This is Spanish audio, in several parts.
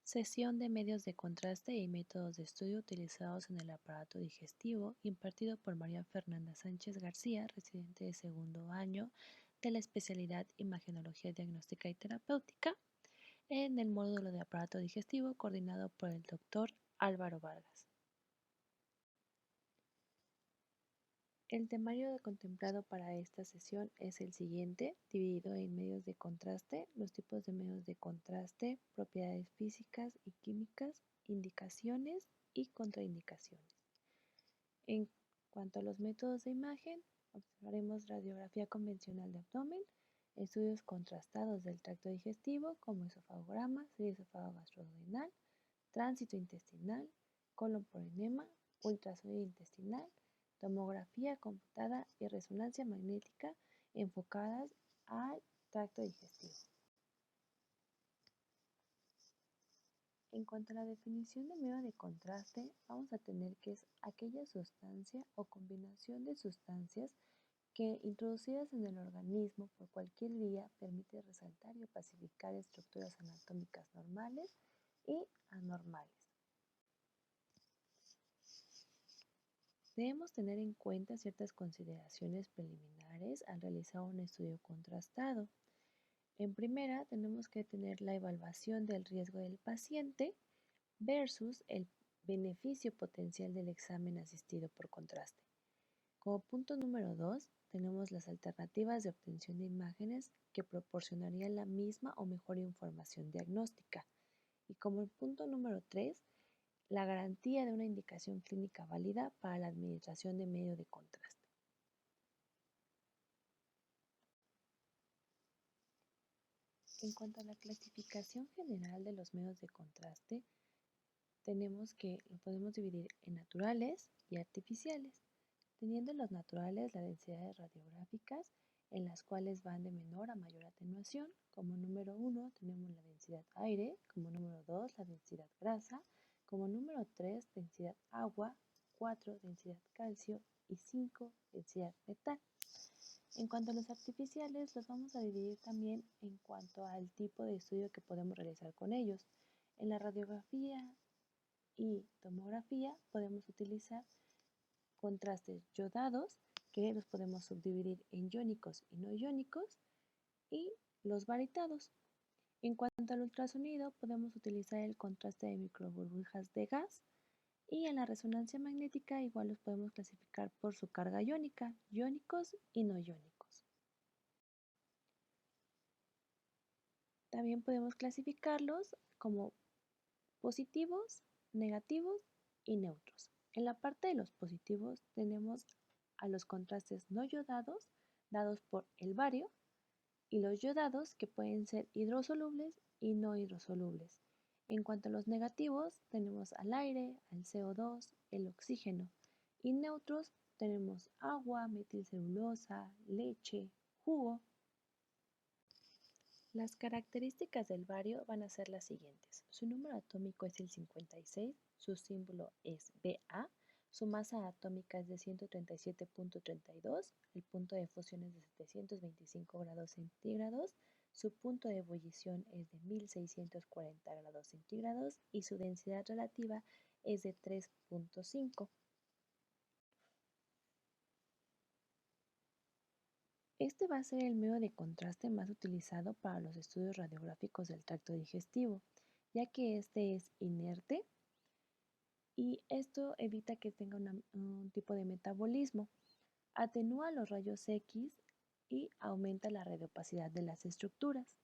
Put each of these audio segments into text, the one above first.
Sesión de medios de contraste y métodos de estudio utilizados en el aparato digestivo, impartido por María Fernanda Sánchez García, residente de segundo año de la especialidad Imagenología Diagnóstica y Terapéutica, en el módulo de aparato digestivo coordinado por el doctor Álvaro Vargas. El temario contemplado para esta sesión es el siguiente, dividido en medios de contraste, los tipos de medios de contraste, propiedades físicas y químicas, indicaciones y contraindicaciones. En cuanto a los métodos de imagen, observaremos radiografía convencional de abdomen, estudios contrastados del tracto digestivo como esofagograma, serie esofágo-gastroduodenal, tránsito intestinal, colon por enema, ultrasonido intestinal, tomografía computada y resonancia magnética enfocadas al tracto digestivo. En cuanto a la definición de medio de contraste, vamos a tener que es aquella sustancia o combinación de sustancias que, introducidas en el organismo por cualquier vía, permite resaltar y opacificar estructuras anatómicas normales y anormales. Debemos tener en cuenta ciertas consideraciones preliminares al realizar un estudio contrastado. En primera, tenemos que tener la evaluación del riesgo del paciente versus el beneficio potencial del examen asistido por contraste. Como punto número 2, tenemos las alternativas de obtención de imágenes que proporcionarían la misma o mejor información diagnóstica. Y como punto número 3, la garantía de una indicación clínica válida para la administración de medio de contraste. En cuanto a la clasificación general de los medios de contraste, tenemos que lo podemos dividir en naturales y artificiales, teniendo los naturales las densidades radiográficas en las cuales van de menor a mayor atenuación. Como número 1 tenemos la densidad aire, como número 2 la densidad grasa, como número 3 densidad agua, 4 densidad calcio y 5 densidad metal. En cuanto a los artificiales, los vamos a dividir también en cuanto al tipo de estudio que podemos realizar con ellos. En la radiografía y tomografía podemos utilizar contrastes yodados, que los podemos subdividir en iónicos y no iónicos, y los varitados. En cuanto al ultrasonido, podemos utilizar el contraste de microburbujas de gas, y en la resonancia magnética igual los podemos clasificar por su carga iónica, iónicos y no iónicos. También podemos clasificarlos como positivos, negativos y neutros. En la parte de los positivos tenemos a los contrastes no yodados, dados por el bario, y los yodados, que pueden ser hidrosolubles y no hidrosolubles. En cuanto a los negativos, tenemos al aire, al CO2, el oxígeno, y neutros tenemos agua, metilcelulosa, leche, jugo. Las características del bario van a ser las siguientes. Su número atómico es el 56, su símbolo es Ba, su masa atómica es de 137.32, el punto de fusión es de 725 grados centígrados, su punto de ebullición es de 1640 grados centígrados y su densidad relativa es de 3.5. Este va a ser el medio de contraste más utilizado para los estudios radiográficos del tracto digestivo, ya que este es inerte y esto evita que tenga un tipo de metabolismo, atenúa los rayos X y aumenta la radiopacidad de las estructuras.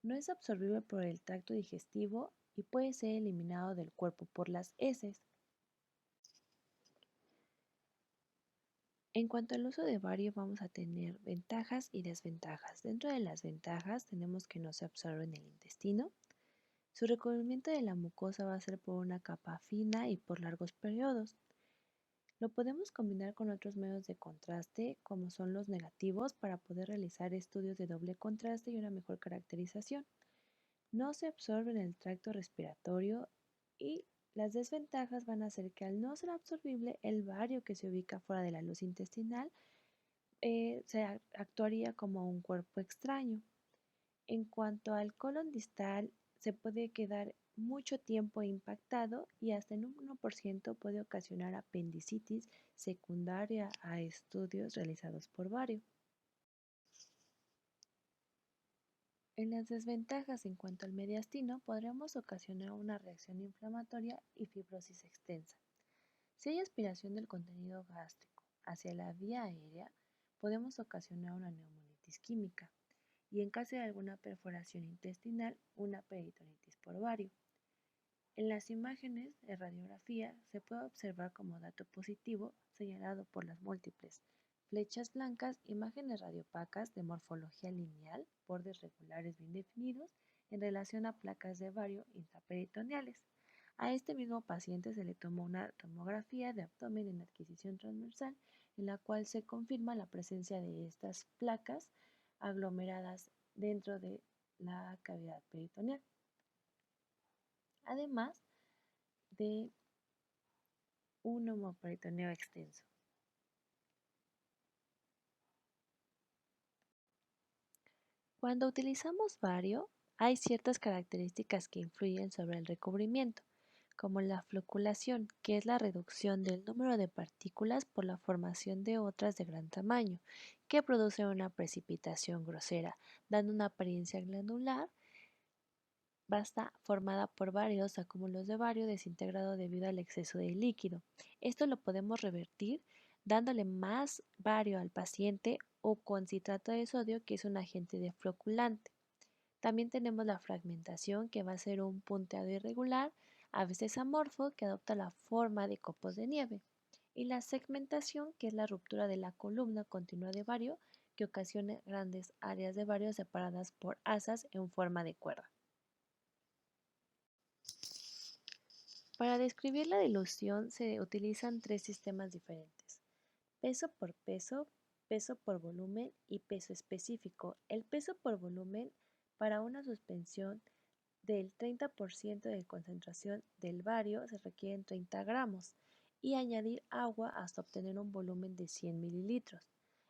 No es absorbible por el tracto digestivo y puede ser eliminado del cuerpo por las heces. En cuanto al uso de bario, vamos a tener ventajas y desventajas. Dentro de las ventajas tenemos que no se absorbe en el intestino. Su recubrimiento de la mucosa va a ser por una capa fina y por largos periodos. Lo podemos combinar con otros medios de contraste, como son los negativos, para poder realizar estudios de doble contraste y una mejor caracterización. No se absorbe en el tracto respiratorio y las desventajas van a ser que al no ser absorbible, el bario que se ubica fuera de la luz intestinal actuaría como un cuerpo extraño. En cuanto al colon distal, se puede quedar mucho tiempo impactado y hasta en un 1% puede ocasionar apendicitis secundaria a estudios realizados por Vario. En las desventajas en cuanto al mediastino, podríamos ocasionar una reacción inflamatoria y fibrosis extensa. Si hay aspiración del contenido gástrico hacia la vía aérea, podemos ocasionar una neumonitis química y en caso de alguna perforación intestinal, una peritonitis por Vario. En las imágenes de radiografía se puede observar como dato positivo señalado por las múltiples flechas blancas, imágenes radiopacas de morfología lineal, bordes regulares bien definidos en relación a placas de Vario intraperitoneales. A este mismo paciente se le tomó una tomografía de abdomen en adquisición transversal en la cual se confirma la presencia de estas placas aglomeradas dentro de la cavidad peritoneal, además de un homoperitoneo extenso. Cuando utilizamos Vario, hay ciertas características que influyen sobre el recubrimiento, como la floculación, que es la reducción del número de partículas por la formación de otras de gran tamaño, que produce una precipitación grosera, dando una apariencia glandular basta formada por varios acúmulos de bario desintegrado debido al exceso de líquido. Esto lo podemos revertir dándole más bario al paciente o con citrato de sodio, que es un agente defloculante. También tenemos la fragmentación, que va a ser un punteado irregular, a veces amorfo, que adopta la forma de copos de nieve. Y la segmentación, que es la ruptura de la columna continua de bario, que ocasiona grandes áreas de bario separadas por asas en forma de cuerda. Para describir la dilución se utilizan tres sistemas diferentes: peso por volumen y peso específico. El peso por volumen para una suspensión del 30% de concentración del bario se requieren 30 gramos y añadir agua hasta obtener un volumen de 100 mililitros.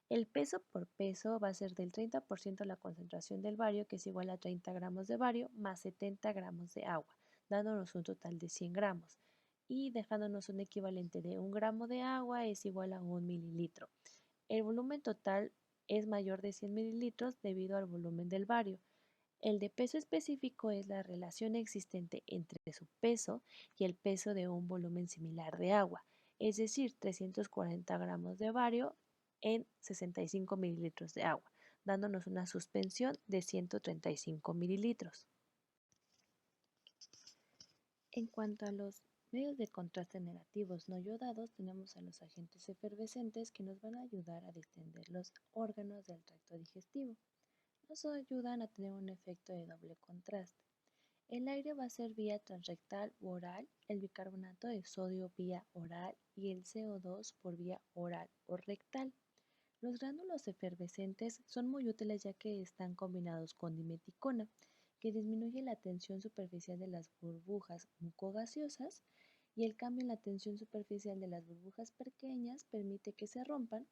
El peso por peso va a ser del 30% de la concentración del bario, que es igual a 30 gramos de bario más 70 gramos de agua, dándonos un total de 100 gramos y dejándonos un equivalente de 1 gramo de agua es igual a 1 mililitro. El volumen total es mayor de 100 mililitros debido al volumen del bario. El de peso específico es la relación existente entre su peso y el peso de un volumen similar de agua, es decir, 340 gramos de bario en 65 mililitros de agua, dándonos una suspensión de 135 mililitros. En cuanto a los medios de contraste negativos no yodados, tenemos a los agentes efervescentes que nos van a ayudar a distender los órganos del tracto digestivo. Nos ayudan a tener un efecto de doble contraste. El aire va a ser vía transrectal u oral, el bicarbonato de sodio vía oral y el CO2 por vía oral o rectal. Los gránulos efervescentes son muy útiles ya que están combinados con dimeticona, que disminuye la tensión superficial de las burbujas mucogaseosas, y el cambio en la tensión superficial de las burbujas pequeñas permite que se rompan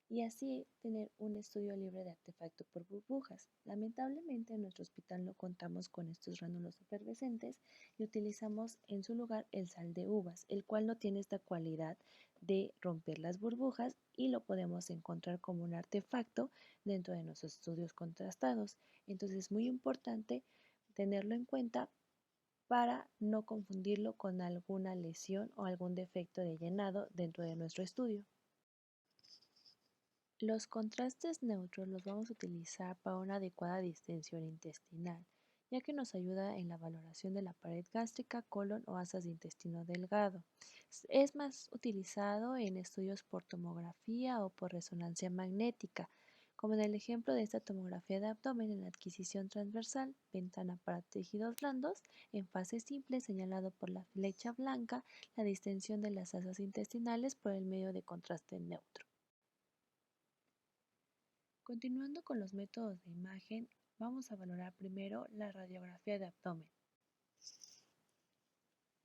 y así tener un estudio libre de artefacto por burbujas. Lamentablemente en nuestro hospital no contamos con estos gránulos efervescentes y utilizamos en su lugar el sal de uvas, el cual no tiene esta cualidad de romper las burbujas y lo podemos encontrar como un artefacto dentro de nuestros estudios contrastados. Entonces es muy importante tenerlo en cuenta para no confundirlo con alguna lesión o algún defecto de llenado dentro de nuestro estudio. Los contrastes neutros los vamos a utilizar para una adecuada distensión intestinal, ya que nos ayuda en la valoración de la pared gástrica, colon o asas de intestino delgado. Es más utilizado en estudios por tomografía o por resonancia magnética, como en el ejemplo de esta tomografía de abdomen en adquisición transversal, ventana para tejidos blandos, en fase simple señalado por la flecha blanca, la distensión de las asas intestinales por el medio de contraste neutro. Continuando con los métodos de imagen, vamos a valorar primero la radiografía de abdomen.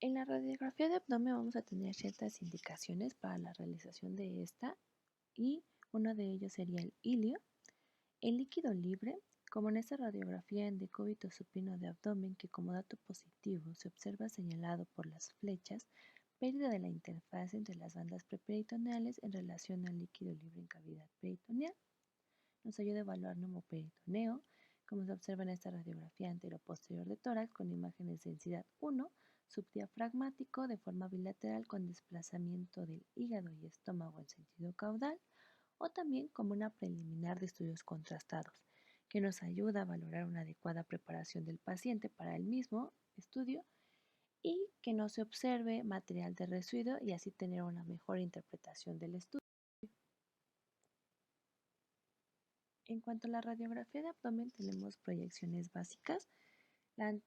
En la radiografía de abdomen vamos a tener ciertas indicaciones para la realización de esta y uno de ellos sería el ilio, el líquido libre, Como en esta radiografía en decúbito supino de abdomen, que como dato positivo se observa señalado por las flechas, pérdida de la interfaz entre las bandas preperitoneales en relación al líquido libre en cavidad peritoneal. Nos ayuda a evaluar neumoperitoneo, como se observa en esta radiografía anteroposterior de tórax con imágenes de densidad 1, subdiafragmático de forma bilateral con desplazamiento del hígado y estómago en sentido caudal, o también como una preliminar de estudios contrastados, que nos ayuda a valorar una adecuada preparación del paciente para el mismo estudio y que no se observe material de residuo y así tener una mejor interpretación del estudio. En cuanto a la radiografía de abdomen, tenemos proyecciones básicas. La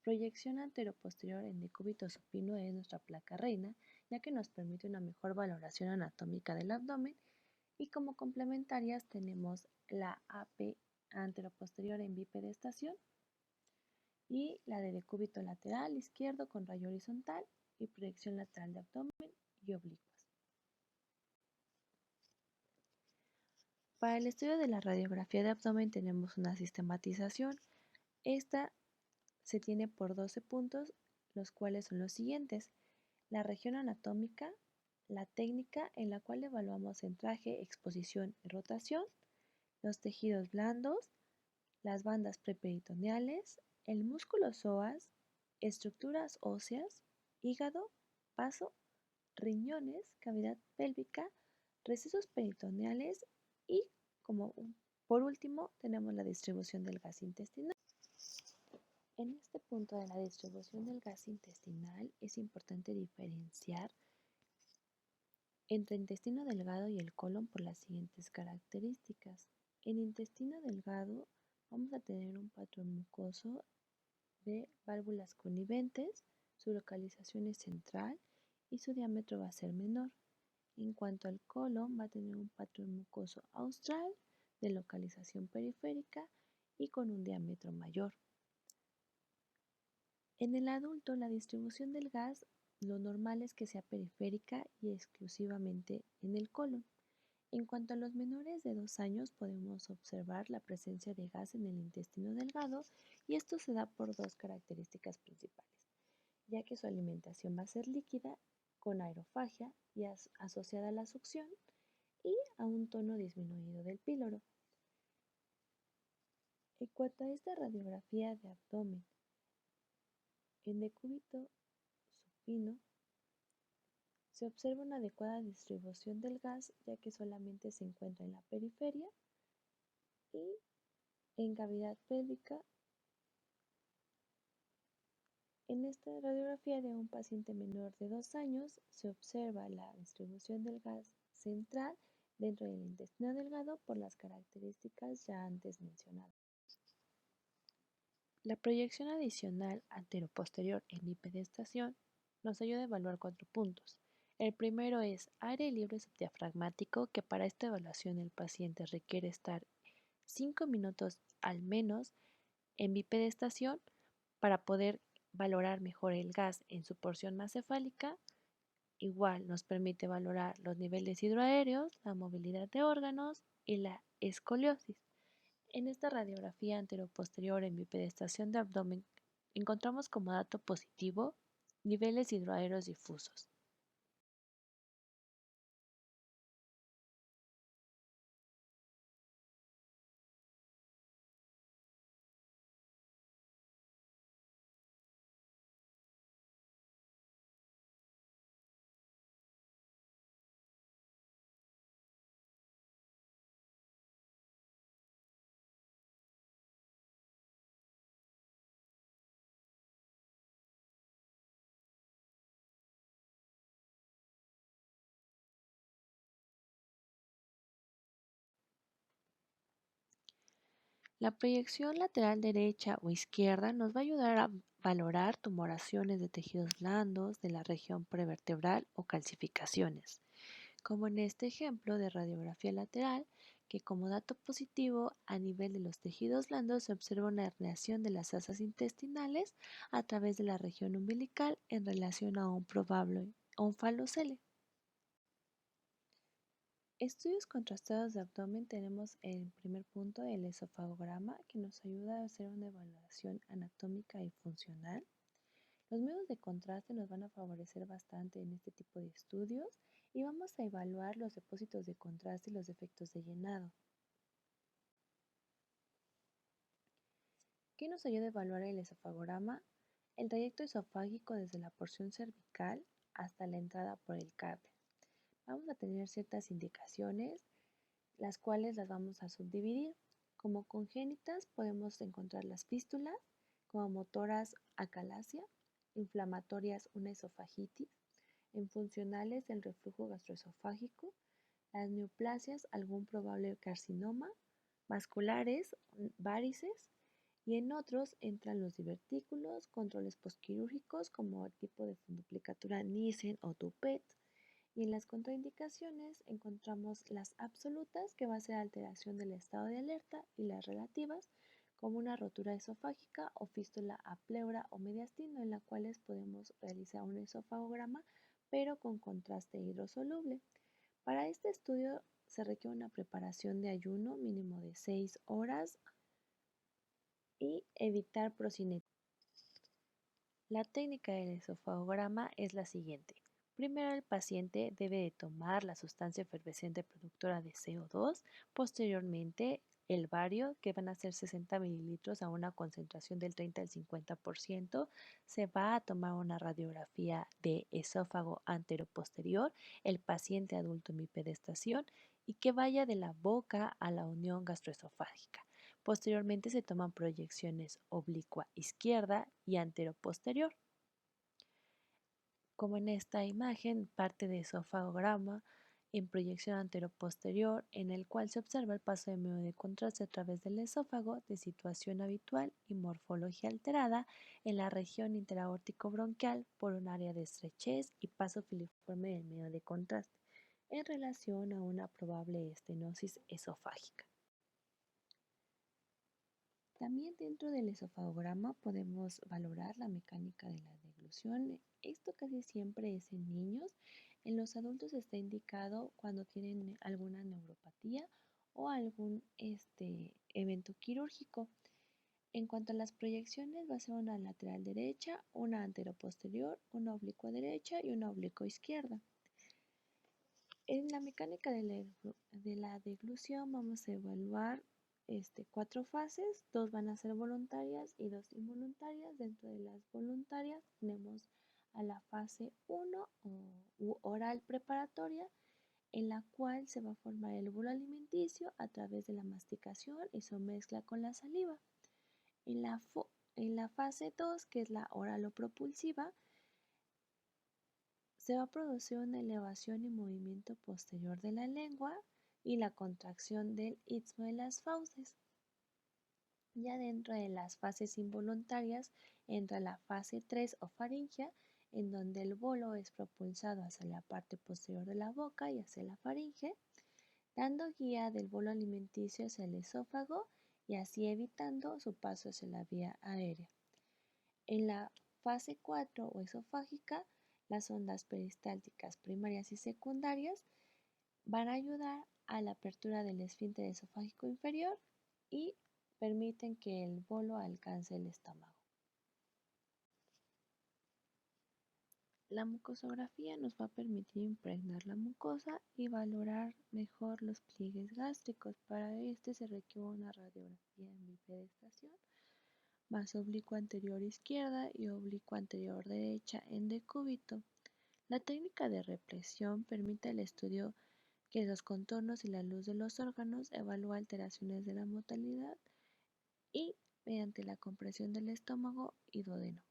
proyección anteroposterior en decúbito supino es nuestra placa reina, ya que nos permite una mejor valoración anatómica del abdomen, y como complementarias tenemos la AP anteroposterior en bipedestación y la de decúbito lateral izquierdo con rayo horizontal y proyección lateral de abdomen y oblicuas. Para el estudio de la radiografía de abdomen tenemos una sistematización. Esta se tiene por 12 puntos, los cuales son los siguientes: la región anatómica, la técnica en la cual evaluamos centraje, exposición y rotación, los tejidos blandos, las bandas preperitoneales, el músculo psoas, estructuras óseas, hígado, vaso, riñones, cavidad pélvica, recesos peritoneales y, como por último, tenemos la distribución del gas intestinal. En este punto de la distribución del gas intestinal es importante diferenciar entre intestino delgado y el colon por las siguientes características. En intestino delgado vamos a tener un patrón mucoso de válvulas coniventes, su localización es central y su diámetro va a ser menor. En cuanto al colon, va a tener un patrón mucoso austral de localización periférica y con un diámetro mayor. En el adulto, la distribución del gas, lo normal es que sea periférica y exclusivamente en el colon. En cuanto a los menores de 2 años, podemos observar la presencia de gas en el intestino delgado, y esto se da por dos características principales, ya que su alimentación va a ser líquida, con aerofagia y asociada a la succión, y a un tono disminuido del píloro. En cuanto a esta radiografía de abdomen en decúbito supino, se observa una adecuada distribución del gas, ya que solamente se encuentra en la periferia y en cavidad pélvica. En esta radiografía de un paciente menor de 2 años se observa la distribución del gas central dentro del intestino delgado por las características ya antes mencionadas. La proyección adicional anteroposterior en bipedestación nos ayuda a evaluar 4 puntos. El primero es aire libre subdiafragmático, que para esta evaluación el paciente requiere estar 5 minutos al menos en bipedestación para poder valorar mejor el gas en su porción más cefálica. Igual nos permite valorar los niveles hidroaéreos, la movilidad de órganos y la escoliosis. En esta radiografía anteroposterior en bipedestación de abdomen encontramos como dato positivo niveles hidroaéreos difusos. La proyección lateral derecha o izquierda nos va a ayudar a valorar tumoraciones de tejidos blandos de la región prevertebral o calcificaciones, como en este ejemplo de radiografía lateral, que como dato positivo a nivel de los tejidos blandos se observa una herniación de las asas intestinales a través de la región umbilical en relación a un probable ónfalo. Estudios contrastados de abdomen tenemos el primer punto, el esofagograma, que nos ayuda a hacer una evaluación anatómica y funcional. Los métodos de contraste nos van a favorecer bastante en este tipo de estudios y vamos a evaluar los depósitos de contraste y los efectos de llenado. ¿Qué nos ayuda a evaluar el esofagograma? El trayecto esofágico desde la porción cervical hasta la entrada por el cable. Vamos a tener ciertas indicaciones, las cuales las vamos a subdividir. Como congénitas podemos encontrar las fístulas, como motoras acalasia, inflamatorias una esofagitis, en funcionales el reflujo gastroesofágico, las neoplasias algún probable carcinoma, vasculares varices y en otros entran los divertículos, controles postquirúrgicos como el tipo de funduplicatura Nissen o Toupet. Y en las contraindicaciones encontramos las absolutas, que va a ser alteración del estado de alerta, y las relativas, como una rotura esofágica o fístula a pleura o mediastino, en la cuales podemos realizar un esofagograma, pero con contraste hidrosoluble. Para este estudio se requiere una preparación de ayuno mínimo de 6 horas y evitar procinetismo. La técnica del esofagograma es la siguiente. Primero el paciente debe de tomar la sustancia efervescente productora de CO2, posteriormente el bario, que van a ser 60 mililitros a una concentración del 30 al 50%, se va a tomar una radiografía de esófago antero-posterior, el paciente adulto en bipedestación y que vaya de la boca a la unión gastroesofágica. Posteriormente se toman proyecciones oblicua izquierda y antero-posterior. Como en esta imagen, parte de esofagograma en proyección antero-posterior, en el cual se observa el paso de medio de contraste a través del esófago de situación habitual y morfología alterada en la región interaórtico-bronquial por un área de estrechez y paso filiforme del medio de contraste en relación a una probable estenosis esofágica. También dentro del esofagograma podemos valorar la mecánica de la deglución. Esto casi siempre es en niños. En los adultos está indicado cuando tienen alguna neuropatía o algún evento quirúrgico. En cuanto a las proyecciones, va a ser una lateral derecha, una anteroposterior, una oblicua derecha y una oblicua izquierda. En la mecánica de la deglución vamos a evaluar 4 fases, 2 van a ser voluntarias y 2 involuntarias. Dentro de las voluntarias tenemos a la fase 1 u oral preparatoria, en la cual se va a formar el bolo alimenticio a través de la masticación y su mezcla con la saliva. En la fase 2, que es la oralopropulsiva, se va a producir una elevación y movimiento posterior de la lengua y la contracción del istmo de las fauces. Ya dentro de las fases involuntarias entra la fase 3 o faringea, en donde el bolo es propulsado hacia la parte posterior de la boca y hacia la faringe, dando guía del bolo alimenticio hacia el esófago y así evitando su paso hacia la vía aérea. En la fase 4 o esofágica, las ondas peristálticas primarias y secundarias van a ayudar a la apertura del esfínter esofágico inferior y permiten que el bolo alcance el estómago. La mucosografía nos va a permitir impregnar la mucosa y valorar mejor los pliegues gástricos. Para este se requiere una radiografía en bipedestación más oblicua anterior izquierda y oblicua anterior derecha en decúbito. La técnica de represión permite el estudio que los contornos y la luz de los órganos, evalúa alteraciones de la motilidad y mediante la compresión del estómago y duodeno.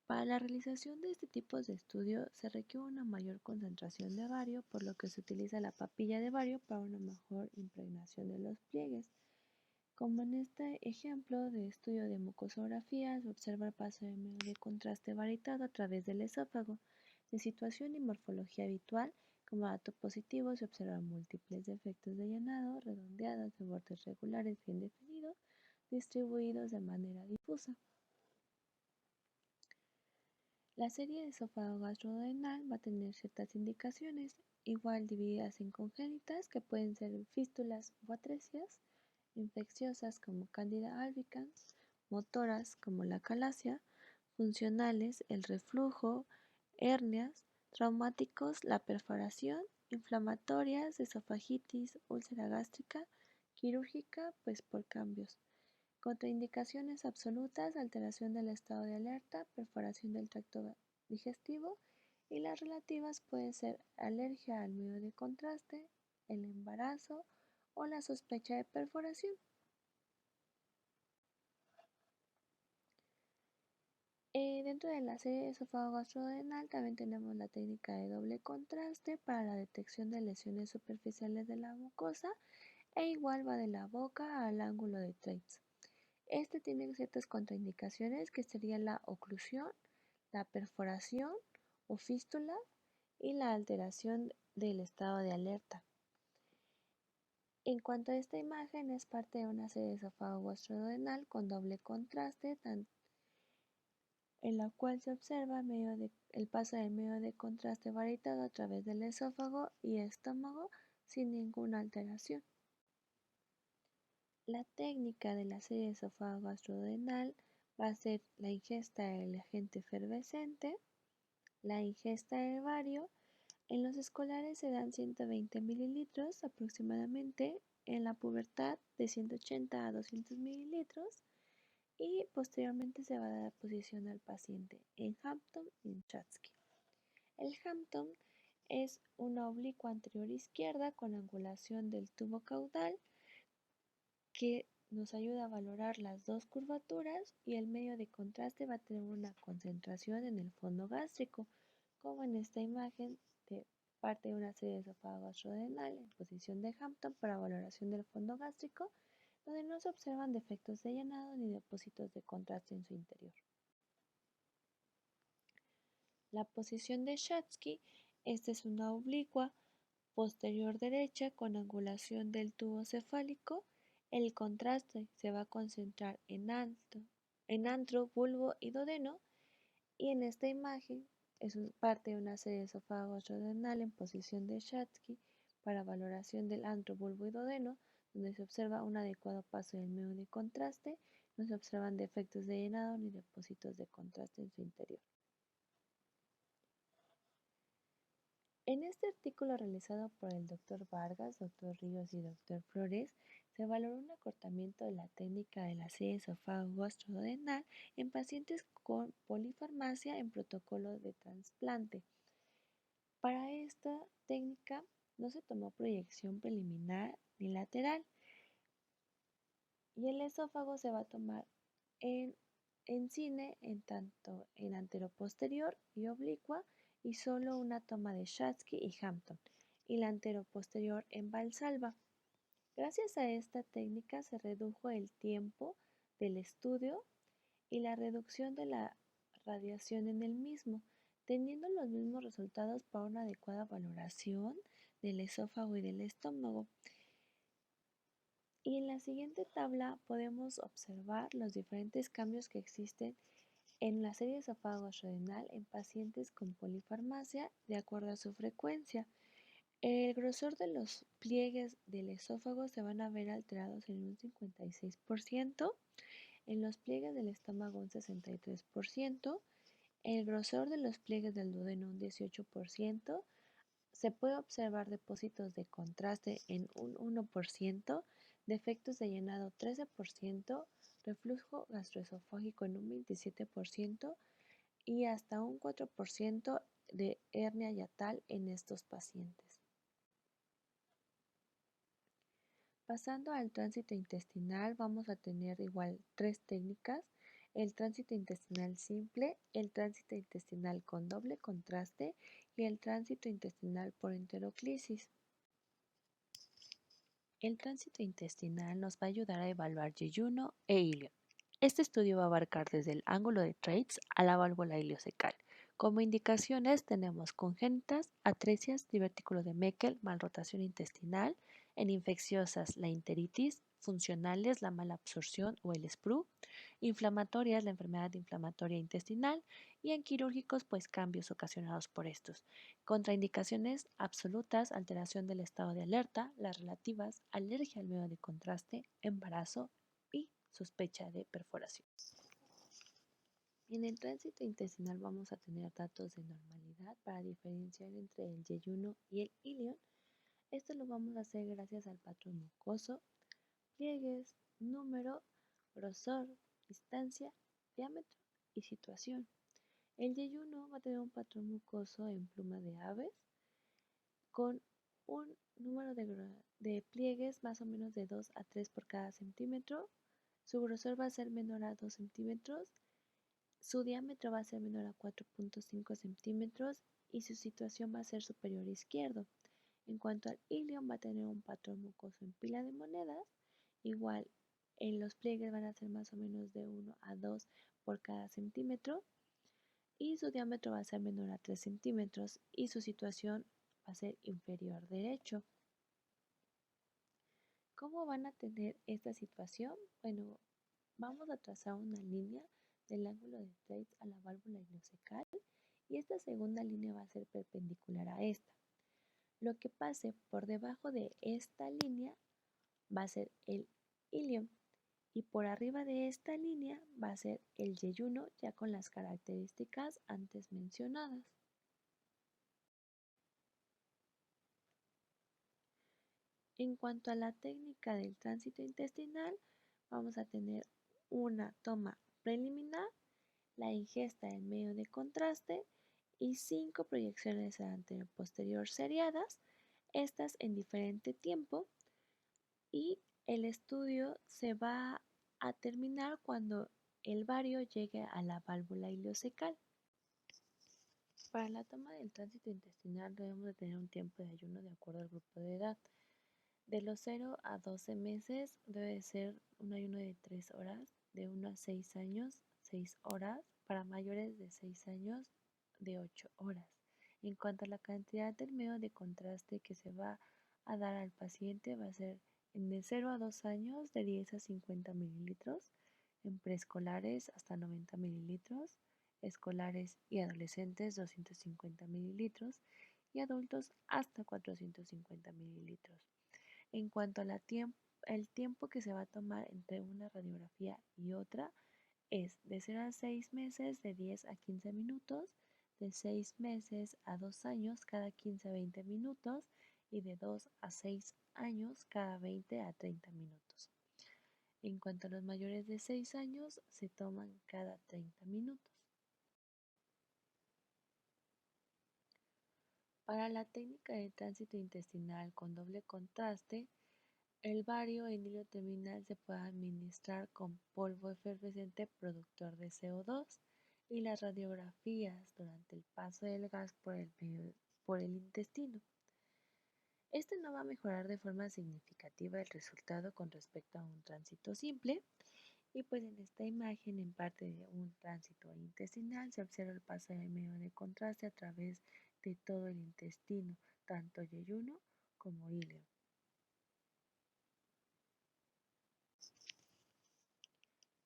Para la realización de este tipo de estudio se requiere una mayor concentración de bario, por lo que se utiliza la papilla de bario para una mejor impregnación de los pliegues. Como en este ejemplo de estudio de mucosografía, se observa el paso de medio de contraste varitado a través del esófago. De situación y morfología habitual, como dato positivo, se observan múltiples defectos de llenado, redondeados de bordes regulares bien definidos, distribuidos de manera difusa. La serie esófago-gastroduodenal va a tener ciertas indicaciones, igual divididas en congénitas, que pueden ser fístulas o atresias, infecciosas como Candida albicans, motoras como la calasia, funcionales, el reflujo, hernias, traumáticos, la perforación, inflamatorias, esofagitis, úlcera gástrica, quirúrgica, pues por cambios. Contraindicaciones absolutas, alteración del estado de alerta, perforación del tracto digestivo y las relativas pueden ser alergia al medio de contraste, el embarazo o la sospecha de perforación. Dentro de la serie esófago-gastroduodenal también tenemos la técnica de doble contraste para la detección de lesiones superficiales de la mucosa e igual va de la boca al ángulo de Treitz. Este tiene ciertas contraindicaciones que serían la oclusión, la perforación o fístula y la alteración del estado de alerta. En cuanto a esta imagen, es parte de una serie esófago-gastroduodenal con doble contraste, en la cual se observa el paso del medio de contraste variado a través del esófago y estómago sin ninguna alteración. La técnica de la serie esófago-gastroduodenal va a ser la ingesta del agente efervescente, la ingesta de bario. En los escolares se dan 120 mililitros aproximadamente, en la pubertad de 180 a 200 mililitros y posteriormente se va a dar posición al paciente en Hampton y en Chatsky. El Hampton es una oblicua anterior izquierda con angulación del tubo caudal que nos ayuda a valorar las dos curvaturas y el medio de contraste va a tener una concentración en el fondo gástrico, como en esta imagen de parte de una serie de esófago gastrodenal en posición de Hampton para valoración del fondo gástrico, donde no se observan defectos de llenado ni depósitos de contraste en su interior. La posición de Chatsky, esta es una oblicua posterior derecha con angulación del tubo cefálico. El contraste se va a concentrar en antro, bulbo y duodeno, y en esta imagen es parte de una serie de esófago gastrodenal en posición de Chatsky para valoración del antro, bulbo y duodeno, donde se observa un adecuado paso del medio de contraste, no se observan defectos de llenado ni depósitos de contraste en su interior. En este artículo realizado por el Dr. Vargas, Dr. Ríos y Dr. Flores, se valoró un acortamiento de la técnica de la serie esófago-gastroduodenal en pacientes con polifarmacia en protocolo de trasplante. Para esta técnica no se tomó proyección preliminar ni lateral y el esófago se va a tomar en cine en tanto en anteroposterior y oblicua y solo una toma de Chatsky y Hampton y la anteroposterior en Valsalva. Gracias a esta técnica se redujo el tiempo del estudio y la reducción de la radiación en el mismo, teniendo los mismos resultados para una adecuada valoración del esófago y del estómago. Y en la siguiente tabla podemos observar los diferentes cambios que existen en la serie esófago-gastrodenal en pacientes con polifarmacia de acuerdo a su frecuencia. El grosor de los pliegues del esófago se van a ver alterados en un 56%, en los pliegues del estómago un 63%, el grosor de los pliegues del duodeno un 18%, se puede observar depósitos de contraste en un 1%, defectos de llenado 13%, reflujo gastroesofágico en un 27% y hasta un 4% de hernia hiatal en estos pacientes. Pasando al tránsito intestinal, vamos a tener igual tres técnicas: el tránsito intestinal simple, el tránsito intestinal con doble contraste y el tránsito intestinal por enteroclisis. El tránsito intestinal nos va a ayudar a evaluar yeyuno e ilio. Este estudio va a abarcar desde el ángulo de Treitz a la válvula ileocecal. Como indicaciones tenemos congénitas, atresias, divertículo de Meckel, malrotación intestinal, en infecciosas la enteritis, funcionales, la mala absorción o el SPRU, inflamatorias, la enfermedad inflamatoria intestinal, y en quirúrgicos, pues cambios ocasionados por estos. Contraindicaciones absolutas, alteración del estado de alerta, las relativas, alergia al medio de contraste, embarazo y sospecha de perforación. En el tránsito intestinal vamos a tener datos de normalidad para diferenciar entre el yeyuno y el ilion. Esto lo vamos a hacer gracias al patrón mucoso, pliegues, número, grosor, distancia, diámetro y situación. El yeyuno va a tener un patrón mucoso en pluma de aves con un número de pliegues más o menos de 2 a 3 por cada centímetro. Su grosor va a ser menor a 2 centímetros. Su diámetro va a ser menor a 4.5 centímetros y su situación va a ser superior izquierdo. En cuanto al ilion, va a tener un patrón mucoso en pila de monedas. Igual, en los pliegues van a ser más o menos de 1 a 2 por cada centímetro y su diámetro va a ser menor a 3 centímetros y su situación va a ser inferior derecho. ¿Cómo van a tener esta situación? Bueno, vamos a trazar una línea del ángulo de Thwaites a la válvula ileocecal y esta segunda línea va a ser perpendicular a esta. Lo que pase por debajo de esta línea va a ser el ilion y por arriba de esta línea va a ser el yeyuno ya con las características antes mencionadas. En cuanto a la técnica del tránsito intestinal, vamos a tener una toma preliminar, la ingesta en medio de contraste y 5 proyecciones anterior-posterior seriadas, estas en diferente tiempo, y el estudio se va a terminar cuando el bario llegue a la válvula ileocecal. Para la toma del tránsito intestinal debemos de tener un tiempo de ayuno de acuerdo al grupo de edad. De los 0 a 12 meses debe ser un ayuno de 3 horas, de 1 a 6 años, 6 horas, para mayores de 6 años, de 8 horas. En cuanto a la cantidad del medio de contraste que se va a dar al paciente, va a ser de 0 a 2 años de 10 a 50 mililitros, en preescolares hasta 90 mililitros, escolares y adolescentes 250 mililitros y adultos hasta 450 mililitros. En cuanto al tiempo que se va a tomar entre una radiografía y otra, es de 0 a 6 meses de 10 a 15 minutos, de 6 meses a 2 años cada 15 a 20 minutos y de 2 a 6 años cada 20 a 30 minutos. En cuanto a los mayores de 6 años, se toman cada 30 minutos. Para la técnica de tránsito intestinal con doble contraste, el bario en hilo terminal se puede administrar con polvo efervescente productor de CO2 y las radiografías durante el paso del gas por el intestino. Este no va a mejorar de forma significativa el resultado con respecto a un tránsito simple, y pues en esta imagen, en parte de un tránsito intestinal, se observa el paso del medio de contraste a través de todo el intestino, tanto yeyuno como ilion.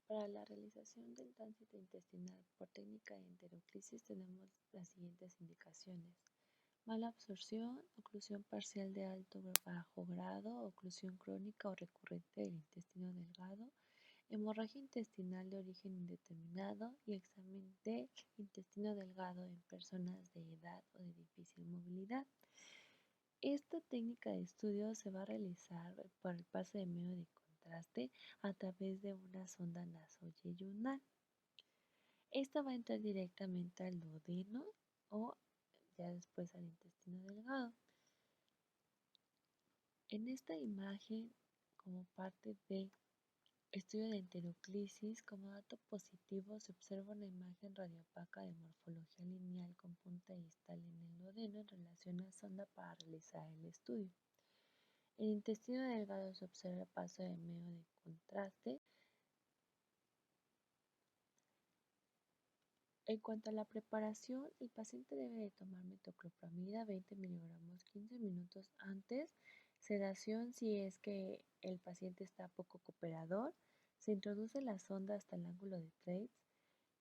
Para la realización del tránsito intestinal por técnica de enteroclisis tenemos las siguientes indicaciones: mala absorción, oclusión parcial de alto o bajo grado, oclusión crónica o recurrente del intestino delgado, hemorragia intestinal de origen indeterminado y examen de intestino delgado en personas de edad o de difícil movilidad. Esta técnica de estudio se va a realizar por el paso de medio de contraste a través de una sonda nasoyeyunal. Esta va a entrar directamente al duodeno o ya después al intestino delgado. En esta imagen, como parte de estudio de enteroclisis, como dato positivo se observa una imagen radiopaca de morfología lineal con punta distal en el duodeno en relación a sonda para realizar el estudio. En el intestino delgado se observa el paso de medio de contraste. En cuanto a la preparación, el paciente debe de tomar metoclopramida 20 miligramos 15 minutos antes. Sedación si es que el paciente está poco cooperador. Se introduce la sonda hasta el ángulo de Treitz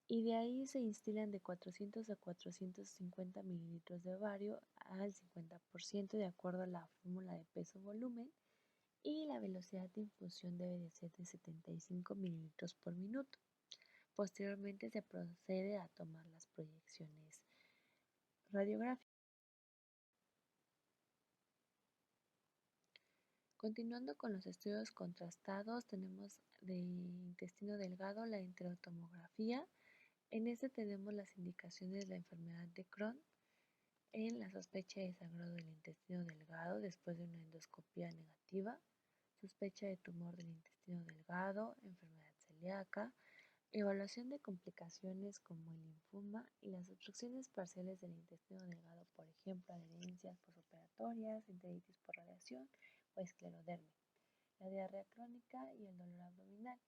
y de ahí se instilan de 400 a 450 mililitros de bario al 50% de acuerdo a la fórmula de peso-volumen y la velocidad de infusión debe de ser de 75 mililitros por minuto. Posteriormente se procede a tomar las proyecciones radiográficas. Continuando con los estudios contrastados, tenemos de intestino delgado la enterotomografía. En este tenemos las indicaciones de la enfermedad de Crohn en la sospecha de sangrado del intestino delgado después de una endoscopia negativa, sospecha de tumor del intestino delgado, enfermedad celíaca, evaluación de complicaciones como el linfoma y las obstrucciones parciales del intestino delgado, por ejemplo, adherencias posoperatorias, enteritis por radiación o esclerodermia, la diarrea crónica y el dolor abdominal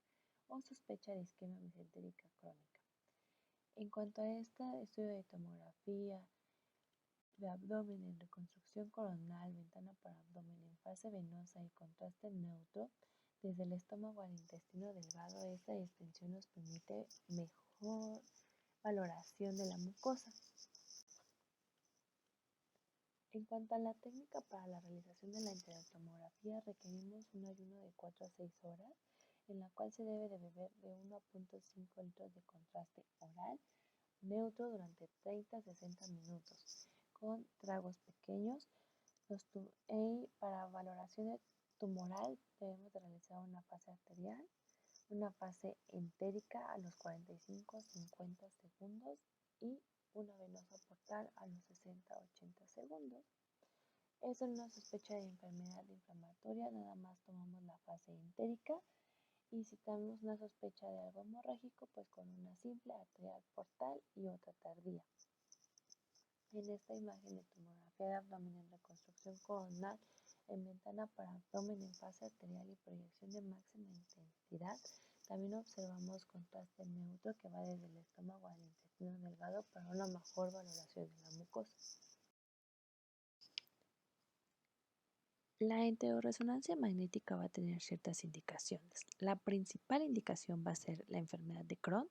o sospecha de isquemia mesentérica crónica. En cuanto a este estudio de tomografía de abdomen en reconstrucción coronal, ventana para abdomen en fase venosa y contraste neutro, desde el estómago al intestino delgado, esta extensión nos permite mejor valoración de la mucosa. En cuanto a la técnica para la realización de la enterotomografía, requerimos un ayuno de 4 a 6 horas, en la cual se debe de beber de 1.5 litros de contraste oral neutro durante 30 a 60 minutos, con tragos pequeños. Para valoración tumoral debemos de realizar una fase arterial, una fase entérica a los 45-50 segundos y una venosa portal a los 60-80 segundos. Eso en una sospecha de enfermedad inflamatoria, nada más tomamos la fase entérica y si tenemos una sospecha de algo hemorrágico, pues con una simple arterial portal y otra tardía. En esta imagen de tomografía de abdomen en reconstrucción coronal en ventana para abdomen en fase arterial y proyección de máxima intensidad, también observamos contraste neutro que va desde el estómago al intestino delgado para una mejor valoración de la mucosa. La enteroresonancia magnética va a tener ciertas indicaciones. La principal indicación va a ser la enfermedad de Crohn,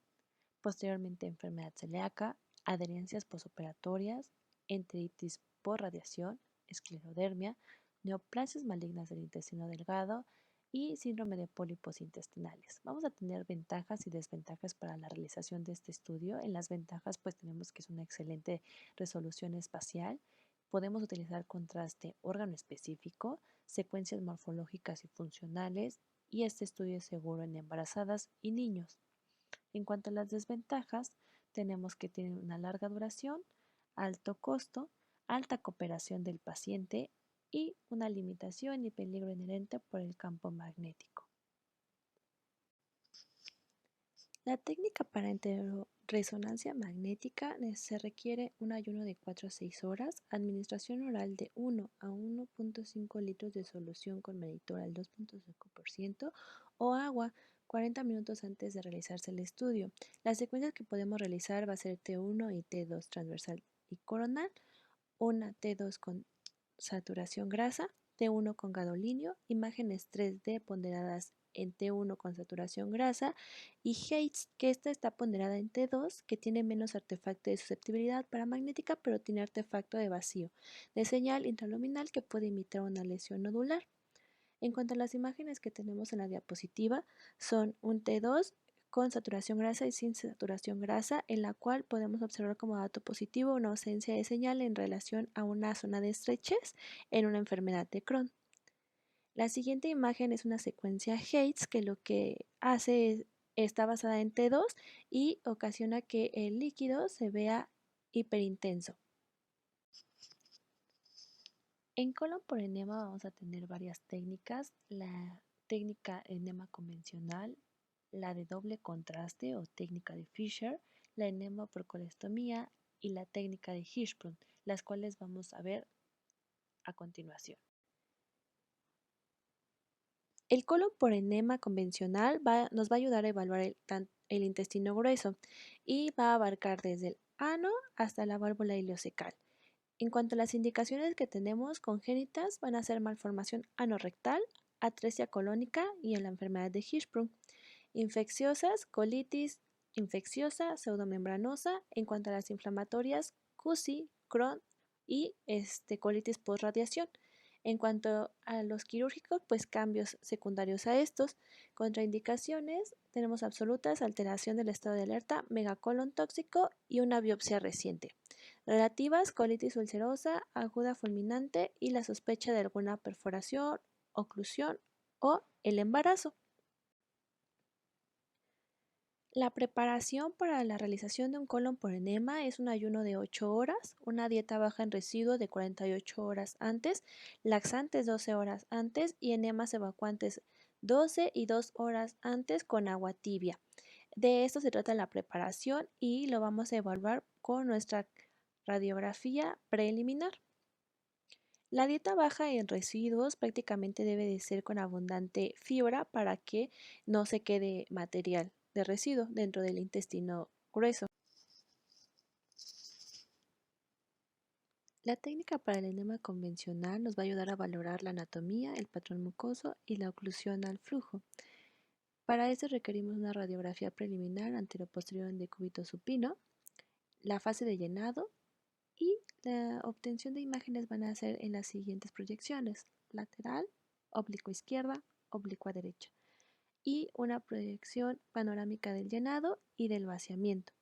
posteriormente enfermedad celíaca, adherencias posoperatorias, enteritis por radiación, esclerodermia, neoplasias malignas del intestino delgado y síndrome de pólipos intestinales. Vamos a tener ventajas y desventajas para la realización de este estudio. En las ventajas pues tenemos que es una excelente resolución espacial. Podemos utilizar contraste órgano específico, secuencias morfológicas y funcionales y este estudio es seguro en embarazadas y niños. En cuanto a las desventajas, tenemos que tienen una larga duración, alto costo, alta cooperación del paciente y una limitación y peligro inherente por el campo magnético. La técnica para resonancia magnética se requiere un ayuno de 4 a 6 horas, administración oral de 1 a 1.5 litros de solución con medidor al 2.5% o agua 40 minutos antes de realizarse el estudio. Las secuencias que podemos realizar va a ser T1 y T2 transversal y coronal, una T2 con saturación grasa, T1 con gadolinio, imágenes 3D ponderadas en T1 con saturación grasa y Hertz, que esta está ponderada en T2, que tiene menos artefacto de susceptibilidad paramagnética, pero tiene artefacto de vacío de señal intraluminal que puede imitar una lesión nodular. En cuanto a las imágenes que tenemos en la diapositiva, son un T2 con saturación grasa y sin saturación grasa, en la cual podemos observar como dato positivo una ausencia de señal en relación a una zona de estrechez en una enfermedad de Crohn. La siguiente imagen es una secuencia Hertz que lo que hace es, está basada en T2 y ocasiona que el líquido se vea hiperintenso. En colon por enema vamos a tener varias técnicas, la técnica enema convencional, la de doble contraste o técnica de Fisher, la enema por colestomía y la técnica de Hirschsprung, las cuales vamos a ver a continuación. El colon por enema convencional nos va a ayudar a evaluar el intestino grueso y va a abarcar desde el ano hasta la válvula ileocecal. En cuanto a las indicaciones que tenemos congénitas, van a ser malformación anorrectal, atresia colónica y en la enfermedad de Hirschsprung. Infecciosas, colitis infecciosa, pseudomembranosa. En cuanto a las inflamatorias, CUSI, Crohn y colitis postradiación. En cuanto a los quirúrgicos, pues cambios secundarios a estos. Contraindicaciones, tenemos absolutas, alteración del estado de alerta, megacolon tóxico y una biopsia reciente. Relativas, colitis ulcerosa, aguda fulminante y la sospecha de alguna perforación, oclusión o el embarazo. La preparación para la realización de un colon por enema es un ayuno de 8 horas, una dieta baja en residuo de 48 horas antes, laxantes 12 horas antes y enemas evacuantes 12 y 2 horas antes con agua tibia. De esto se trata la preparación y lo vamos a evaluar con nuestra radiografía preliminar. La dieta baja en residuos prácticamente debe de ser con abundante fibra para que no se quede material de residuo dentro del intestino grueso. La técnica para el enema convencional nos va a ayudar a valorar la anatomía, el patrón mucoso y la oclusión al flujo. Para esto requerimos una radiografía preliminar anteroposterior en decúbito supino, la fase de llenado y la obtención de imágenes van a ser en las siguientes proyecciones: lateral, oblicua izquierda, oblicua derecha y una proyección panorámica del llenado y del vaciamiento,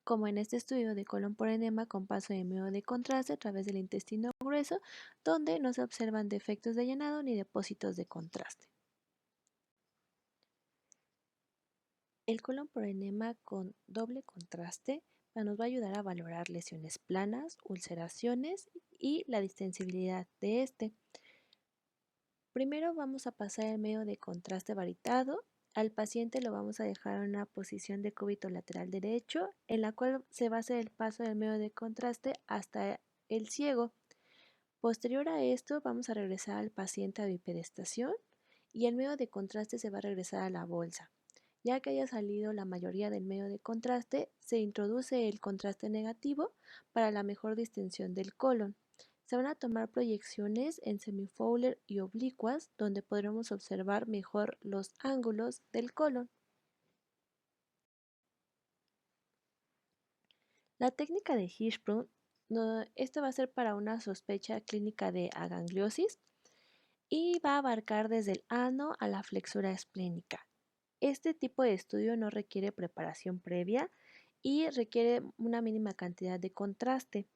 como en este estudio de colon por enema con paso de medio de contraste a través del intestino grueso, donde no se observan defectos de llenado ni depósitos de contraste. El colon por enema con doble contraste nos va a ayudar a valorar lesiones planas, ulceraciones y la distensibilidad de este. Primero vamos a pasar el medio de contraste varitado. Al paciente lo vamos a dejar en una posición de cúbito lateral derecho, en la cual se va a hacer el paso del medio de contraste hasta el ciego. Posterior a esto, vamos a regresar al paciente a bipedestación y el medio de contraste se va a regresar a la bolsa. Ya que haya salido la mayoría del medio de contraste, se introduce el contraste negativo para la mejor distensión del colon. Se van a tomar proyecciones en semifowler y oblicuas, donde podremos observar mejor los ángulos del colon. La técnica de Hirschsprung, esto va a ser para una sospecha clínica de agangliosis y va a abarcar desde el ano a la flexura esplénica. Este tipo de estudio no requiere preparación previa y requiere una mínima cantidad de contraste.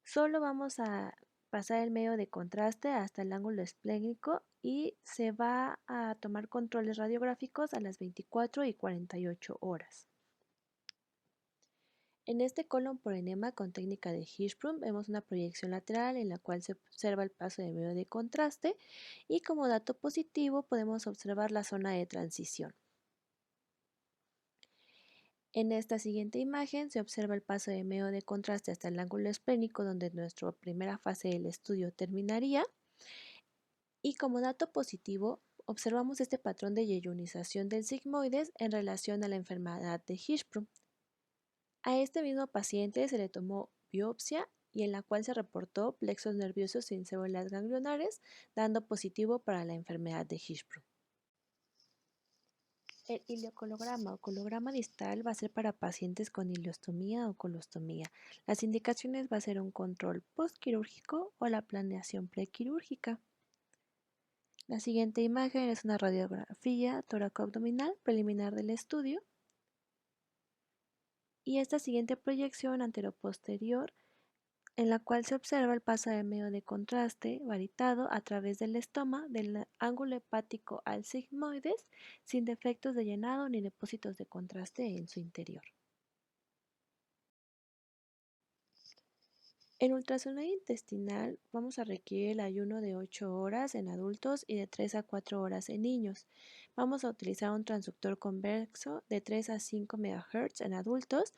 Solo vamos a pasar el medio de contraste hasta el ángulo esplénico y se va a tomar controles radiográficos a las 24 y 48 horas. En este colon por enema con técnica de Hirschsprung vemos una proyección lateral en la cual se observa el paso de medio de contraste y como dato positivo podemos observar la zona de transición. En esta siguiente imagen se observa el paso de medio de contraste hasta el ángulo esplénico donde nuestra primera fase del estudio terminaría. Y como dato positivo, observamos este patrón de yeyunización del sigmoides en relación a la enfermedad de Hirschsprung. A este mismo paciente se le tomó biopsia y en la cual se reportó plexos nerviosos sin células ganglionares, dando positivo para la enfermedad de Hirschsprung. El ileocolograma o colograma distal va a ser para pacientes con ileostomía o colostomía. Las indicaciones va a ser un control postquirúrgico o la planeación prequirúrgica. La siguiente imagen es una radiografía tóraco-abdominal preliminar del estudio. Y esta siguiente proyección anteroposterior en la cual se observa el paso de medio de contraste varitado a través del estoma del ángulo hepático al sigmoides sin defectos de llenado ni depósitos de contraste en su interior. En ultrasonido intestinal vamos a requerir el ayuno de 8 horas en adultos y de 3 a 4 horas en niños. Vamos a utilizar un transductor convexo de 3 a 5 MHz en adultos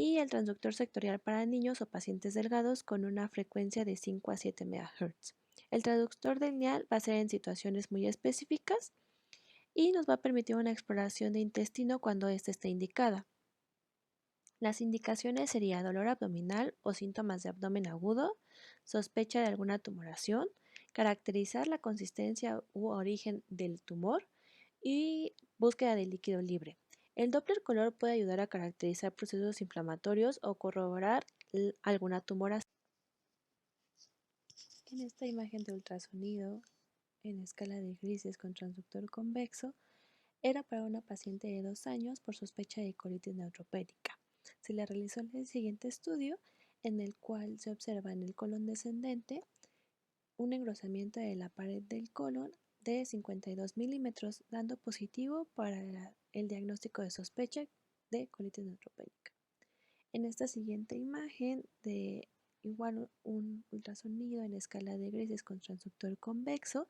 y el transductor sectorial para niños o pacientes delgados con una frecuencia de 5 a 7 MHz. El transductor lineal va a ser en situaciones muy específicas y nos va a permitir una exploración de intestino cuando ésta esté indicada. Las indicaciones serían dolor abdominal o síntomas de abdomen agudo, sospecha de alguna tumoración, caracterizar la consistencia u origen del tumor y búsqueda de líquido libre. El Doppler color puede ayudar a caracterizar procesos inflamatorios o corroborar alguna tumoración. En esta imagen de ultrasonido en escala de grises con transductor convexo, era para una paciente de 2 años por sospecha de colitis neutropénica. Se le realizó el siguiente estudio en el cual se observa en el colon descendente un engrosamiento de la pared del colon de 52 milímetros, dando positivo para el diagnóstico de sospecha de colitis neutropénica. En esta siguiente imagen de igual un ultrasonido en escala de grises con transductor convexo,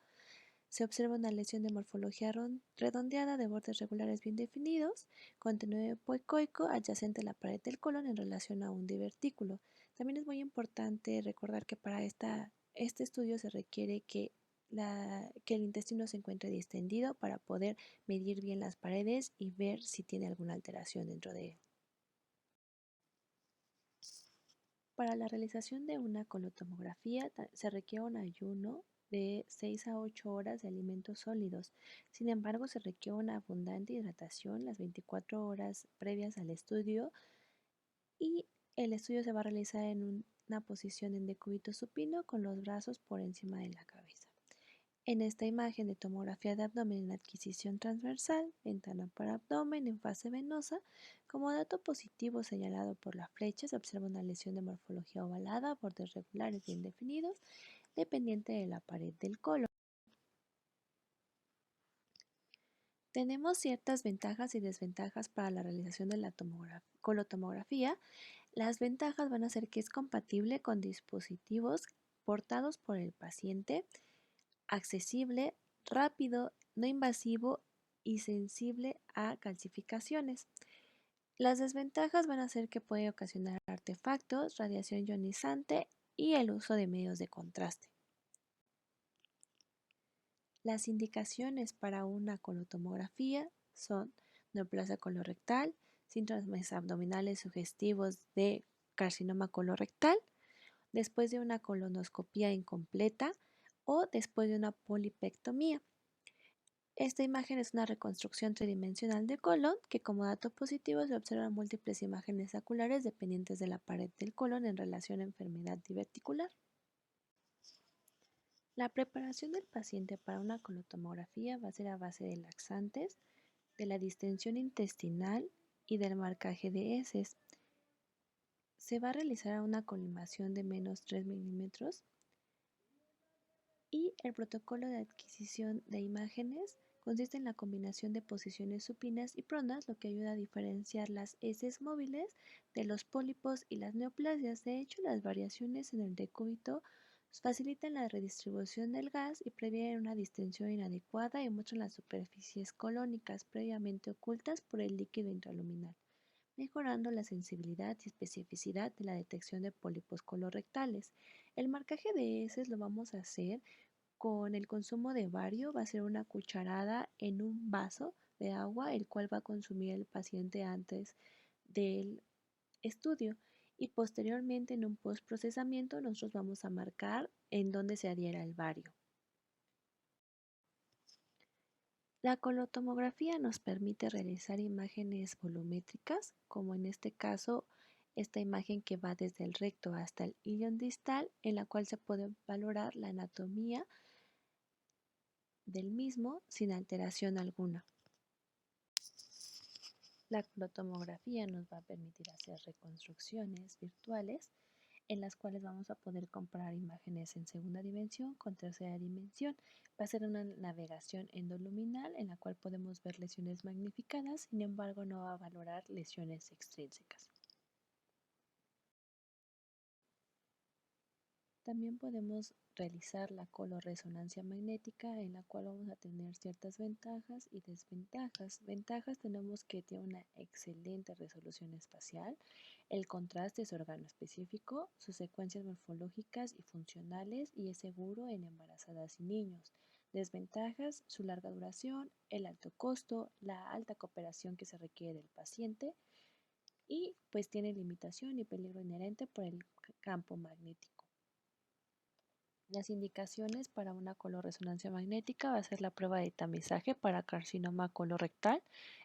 se observa una lesión de morfología redondeada de bordes regulares bien definidos, contenido hipoecoico adyacente a la pared del colon en relación a un divertículo. También es muy importante recordar que para este estudio se requiere que el intestino se encuentre distendido para poder medir bien las paredes y ver si tiene alguna alteración dentro de él. Para la realización de una colotomografía se requiere un ayuno de 6 a 8 horas de alimentos sólidos. Sin embargo, se requiere una abundante hidratación las 24 horas previas al estudio y el estudio se va a realizar en una posición en decúbito supino con los brazos por encima de la cabeza. En esta imagen de tomografía de abdomen en adquisición transversal, ventana para abdomen en fase venosa, como dato positivo señalado por la flecha, se observa una lesión de morfología ovalada, bordes regulares bien definidos, dependiente de la pared del colon. Tenemos ciertas ventajas y desventajas para la realización de la colotomografía. Las ventajas van a ser que es compatible con dispositivos portados por el paciente, accesible, rápido, no invasivo y sensible a calcificaciones. Las desventajas van a ser que puede ocasionar artefactos, radiación ionizante y el uso de medios de contraste. Las indicaciones para una colotomografía son neoplasia colorectal, síntomas abdominales sugestivos de carcinoma colorectal, después de una colonoscopia incompleta o después de una polipectomía. Esta imagen es una reconstrucción tridimensional de colon que como dato positivo se observan múltiples imágenes oculares dependientes de la pared del colon en relación a enfermedad diverticular. La preparación del paciente para una colotomografía va a ser a base de laxantes, de la distensión intestinal y del marcaje de heces. Se va a realizar una colimación de menos 3 milímetros y el protocolo de adquisición de imágenes consiste en la combinación de posiciones supinas y pronas, lo que ayuda a diferenciar las heces móviles de los pólipos y las neoplasias. De hecho, las variaciones en el decúbito facilitan la redistribución del gas y previenen una distensión inadecuada y muestran las superficies colónicas previamente ocultas por el líquido intraluminal, mejorando la sensibilidad y especificidad de la detección de pólipos colorectales. El marcaje de heces lo vamos a hacer con el consumo de bario, va a ser una cucharada en un vaso de agua, el cual va a consumir el paciente antes del estudio. Y posteriormente en un postprocesamiento nosotros vamos a marcar en dónde se adhiera el bario. La colotomografía nos permite realizar imágenes volumétricas, como en este caso esta imagen que va desde el recto hasta el ilion distal, en la cual se puede valorar la anatomía del mismo sin alteración alguna. La colotomografía nos va a permitir hacer reconstrucciones virtuales en las cuales vamos a poder comparar imágenes en segunda dimensión con tercera dimensión. Va a ser una navegación endoluminal en la cual podemos ver lesiones magnificadas, sin embargo no va a valorar lesiones extrínsecas. También podemos realizar la colorresonancia magnética, en la cual vamos a tener ciertas ventajas y desventajas. Ventajas tenemos que tiene una excelente resolución espacial, el contraste es organoespecífico, sus secuencias morfológicas y funcionales y es seguro en embarazadas y niños. Desventajas, su larga duración, el alto costo, la alta cooperación que se requiere del paciente y pues tiene limitación y peligro inherente por el campo magnético. Las indicaciones para una colorresonancia magnética va a ser la prueba de tamizaje para carcinoma colorectal,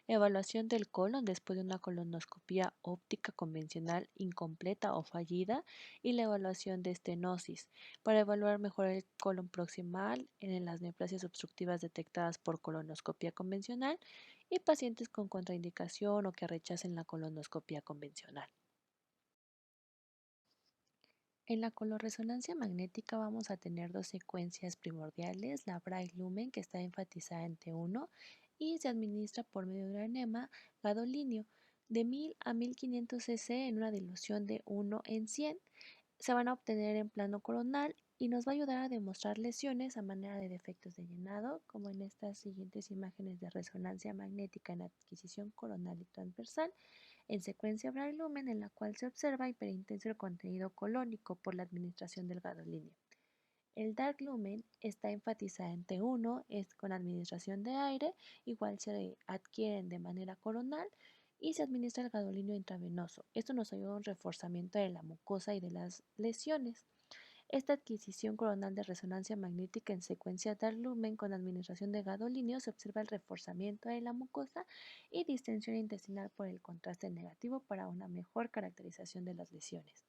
evaluación del colon después de una colonoscopia óptica convencional incompleta o fallida y la evaluación de estenosis para evaluar mejor el colon proximal en las neoplasias obstructivas detectadas por colonoscopia convencional y pacientes con contraindicación o que rechacen la colonoscopia convencional. En la colorresonancia magnética vamos a tener dos secuencias primordiales, la Bright Lumen, que está enfatizada en T1 y se administra por medio de un enema gadolíneo de 1000 a 1500 cc en una dilución de 1 en 100. Se van a obtener en plano coronal y nos va a ayudar a demostrar lesiones a manera de defectos de llenado, como en estas siguientes imágenes de resonancia magnética en adquisición coronal y transversal, en secuencia Bright Lumen, en la cual se observa hiperintenso el contenido colónico por la administración del gadolíneo. El Dark Lumen está enfatizada en T1, es con administración de aire, igual se adquieren de manera coronal y se administra el gadolíneo intravenoso. Esto nos ayuda a un reforzamiento de la mucosa y de las lesiones. Esta adquisición coronal de resonancia magnética en secuencia Dark Lumen con administración de gadolíneo se observa el reforzamiento de la mucosa y distensión intestinal por el contraste negativo para una mejor caracterización de las lesiones.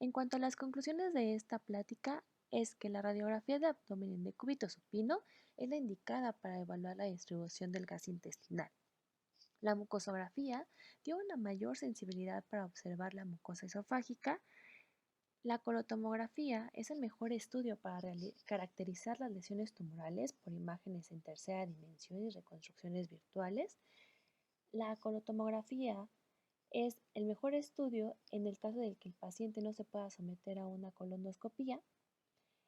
En cuanto a las conclusiones de esta plática, es que la radiografía de abdomen en decúbito supino es la indicada para evaluar la distribución del gas intestinal. La mucosografía dio una mayor sensibilidad para observar la mucosa esofágica. La colotomografía es el mejor estudio para caracterizar las lesiones tumorales por imágenes en tercera dimensión y reconstrucciones virtuales. La colotomografía es el mejor estudio en el caso de que el paciente no se pueda someter a una colonoscopía.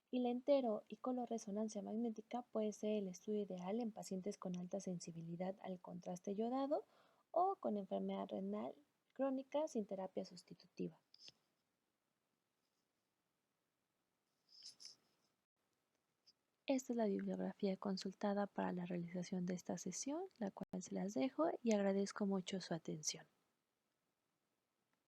Y la entero y colorresonancia magnética puede ser el estudio ideal en pacientes con alta sensibilidad al contraste yodado o con enfermedad renal crónica sin terapia sustitutiva. Esta es la bibliografía consultada para la realización de esta sesión, la cual se las dejo y agradezco mucho su atención.